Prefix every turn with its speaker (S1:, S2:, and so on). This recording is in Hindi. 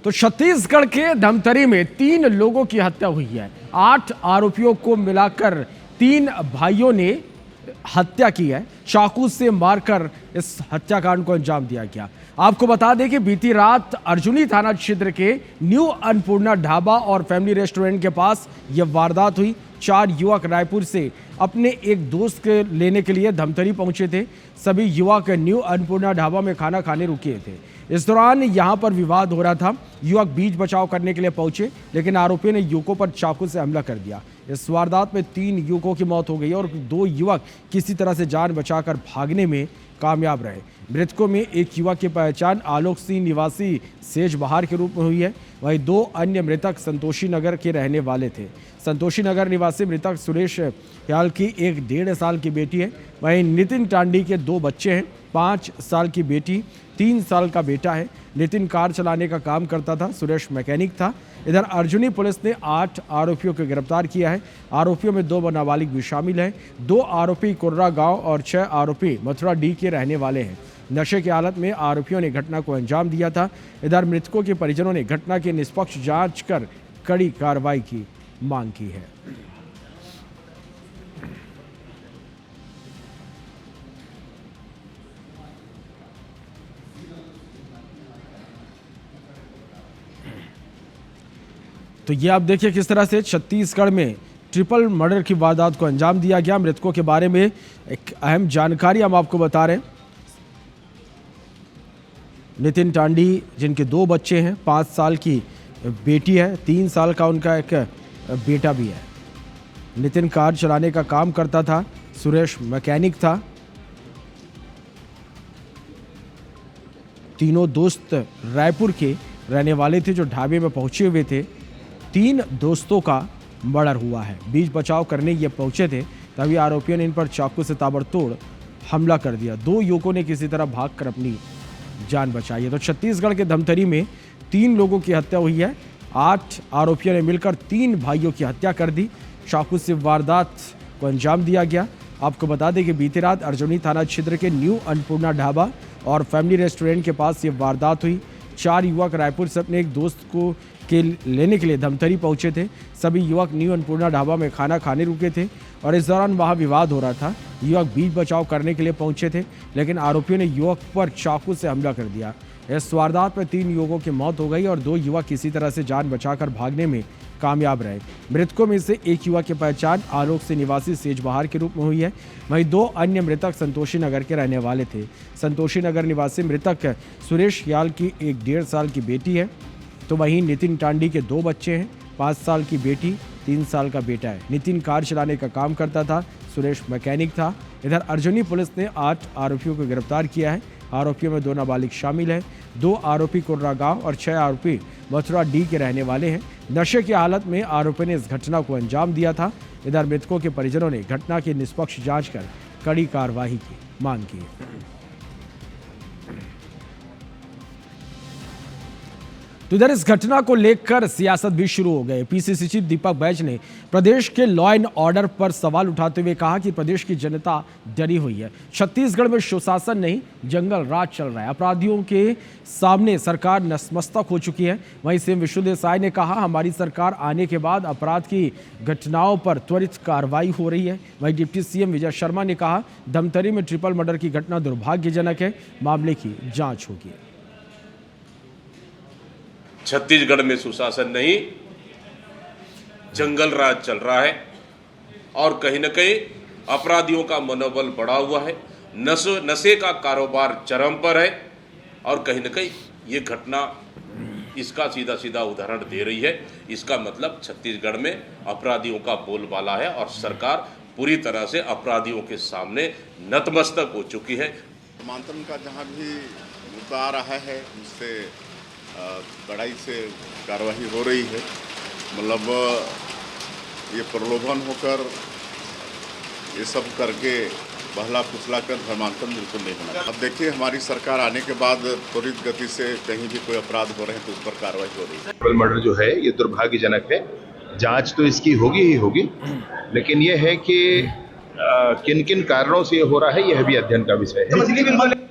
S1: तो छत्तीसगढ़ के धमतरी में 3 लोगों की हत्या हुई है। 8 आरोपियों को मिलाकर 3 भाइयों ने हत्या की है। चाकू से मारकर इस हत्याकांड को अंजाम दिया गया। आपको बता दें कि बीती रात अर्जुनी थाना क्षेत्र के न्यू अन्नपूर्णा ढाबा और फैमिली रेस्टोरेंट के पास यह वारदात हुई। 4 युवक रायपुर से अपने एक दोस्त के लेने के लिए धमतरी पहुंचे थे। सभी युवक न्यू अन्नपूर्णा ढाबा में खाना खाने रुके थे। इस दौरान यहां पर विवाद हो रहा था। युवक बीच बचाव करने के लिए पहुंचे, लेकिन आरोपियों ने युवकों पर चाकू से हमला कर दिया। इस वारदात में 3 युवकों की मौत हो गई और 2 युवक किसी तरह से जान बचाकर भागने में कामयाब रहे। मृतकों में एक युवक की पहचान आलोक सिंह निवासी सेज बहार के रूप में हुई है। वहीं 2 अन्य मृतक संतोषी नगर के रहने वाले थे। संतोषी नगर निवासी मृतक सुरेश ह्याल की एक 1.5 साल की बेटी है। वहीं नितिन टांडी के 2 बच्चे हैं, 5 साल की बेटी, 3 साल का बेटा है। नितिन कार चलाने का काम करता था, सुरेश मैकेनिक था। इधर अर्जुनी पुलिस ने 8 आरोपियों को गिरफ्तार किया है। आरोपियों में 2 नाबालिग भी शामिल हैं। 2 आरोपी कुर्रा गांव और 6 आरोपी मथुरा डी के रहने वाले हैं। नशे की हालत में आरोपियों ने घटना को अंजाम दिया था। इधर मृतकों के परिजनों ने घटना की निष्पक्ष जांच कर कड़ी कार्रवाई की मांग की है। तो ये आप देखिए किस तरह से छत्तीसगढ़ में ट्रिपल मर्डर की वारदात को अंजाम दिया गया। मृतकों के बारे में एक अहम जानकारी हम आपको बता रहे हैं। नितिन टांडी, जिनके 2 बच्चे हैं, 5 साल की बेटी है, 3 साल का उनका एक बेटा भी है। नितिन कार चलाने का काम करता था, सुरेश मैकेनिक था। तीनों दोस्त रायपुर के रहने वाले थे जो ढाबे में पहुंचे हुए थे। 3 दोस्तों का मर्डर हुआ है। बीच बचाव करने ये पहुंचे थे, तभी आरोपियों ने इन पर चाकू से ताबड़तोड़ हमला कर दिया। 2 युवकों ने किसी तरह भागकर अपनी जान बचाई है। तो छत्तीसगढ़ के धमतरी में 3 लोगों की हत्या हुई है। 8 आरोपियों ने मिलकर 3 भाइयों की हत्या कर दी। चाकू से वारदात को अंजाम दिया गया। आपको बता दें कि बीती रात अर्जुनी थाना क्षेत्र के न्यू अन्नपूर्णा ढाबा और फैमिली रेस्टोरेंट के पास ये वारदात हुई। 4 युवक रायपुर से अपने एक दोस्त को लेने के लिए धमतरी पहुंचे थे। सभी युवक न्यू अन्नपूर्णा ढाबा में खाना खाने रुके थे और इस दौरान वहां विवाद हो रहा था। युवक बीच बचाव करने के लिए पहुंचे थे, लेकिन आरोपियों ने युवक पर चाकू से हमला कर दिया। इस वारदात में 3 युवकों की मौत हो गई और 2 युवक किसी तरह से जान बचाकर भागने में कामयाब रहे। मृतकों में से एक युवक की पहचान आलोक सिंह निवासी सेज बहार के रूप में हुई है। वहीं 2 अन्य मृतक संतोषी नगर के रहने वाले थे। संतोषी नगर निवासी मृतक सुरेश ह्याल की एक 1.5 साल की बेटी है। तो वहीं नितिन टांडी के 2 बच्चे हैं, 5 साल की बेटी, 3 साल का बेटा है। नितिन कार चलाने का काम करता था, सुरेश मैकेनिक था। इधर अर्जुनी पुलिस ने 8 आरोपियों को गिरफ्तार किया है। आरोपियों में 2 नाबालिग शामिल हैं। 2 आरोपी कुर्रा गांव और 6 आरोपी मथुरा डी के रहने वाले हैं। नशे की हालत में आरोपियों ने इस घटना को अंजाम दिया था। इधर मृतकों के परिजनों ने घटना की निष्पक्ष जांच कर कड़ी कार्रवाई की मांग की है। तो इधर इस घटना को लेकर सियासत भी शुरू हो गई। पीसीसी चीफ दीपक बैज ने प्रदेश के लॉ एंड ऑर्डर पर सवाल उठाते हुए कहा कि प्रदेश की जनता डरी हुई है। छत्तीसगढ़ में सुशासन नहीं, जंगल राज चल रहा है। अपराधियों के सामने सरकार नतमस्तक हो चुकी है। वहीं सीएम विष्णुदेव ने कहा, हमारी सरकार आने के बाद अपराध की घटनाओं पर त्वरित कार्रवाई हो रही है। वहीं डिप्टी सीएम विजय शर्मा ने कहा, धमतरी में ट्रिपल मर्डर की घटना दुर्भाग्यजनक है, मामले की जाँच होगी।
S2: छत्तीसगढ़ में सुशासन नहीं, जंगल राज चल रहा है और कहीं न कहीं अपराधियों का मनोबल बढ़ा हुआ है। नशे का कारोबार चरम पर है और कहीं न कहीं ये घटना इसका सीधा सीधा उदाहरण दे रही है। इसका मतलब छत्तीसगढ़ में अपराधियों का बोलबाला है और सरकार पूरी तरह से अपराधियों के सामने नतमस्तक हो चुकी है।
S3: मंथन का जहाँ भी मुद्दा आ रहा है, उससे कड़ाई से कार्रवाई हो रही है। मतलब ये प्रलोभन होकर ये सब करके बहला फुसला कर धर्मांतरण बिल्कुल नहीं होना। अब देखिए, हमारी सरकार आने के बाद त्वरित गति से कहीं भी कोई अपराध हो रहे हैं तो उस पर कार्रवाई हो रही है।
S4: ट्रिपल मर्डर जो है ये दुर्भाग्यजनक है। जांच तो इसकी होगी ही होगी, लेकिन ये है कि किन किन कारणों से ये हो रहा है, यह भी अध्ययन का विषय है।